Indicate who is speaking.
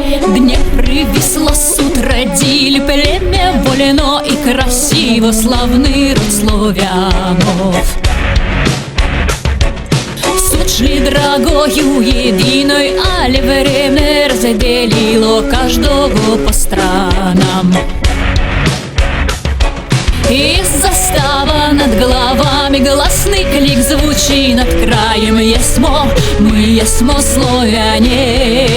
Speaker 1: Днепр и Висла суд родили племя волено и красиво, славный род славянов. Суд шли дорогою единой, але время разделило каждого по странам. Из заставы над головами гласный клик звучит над краем. Мы есмо славяне.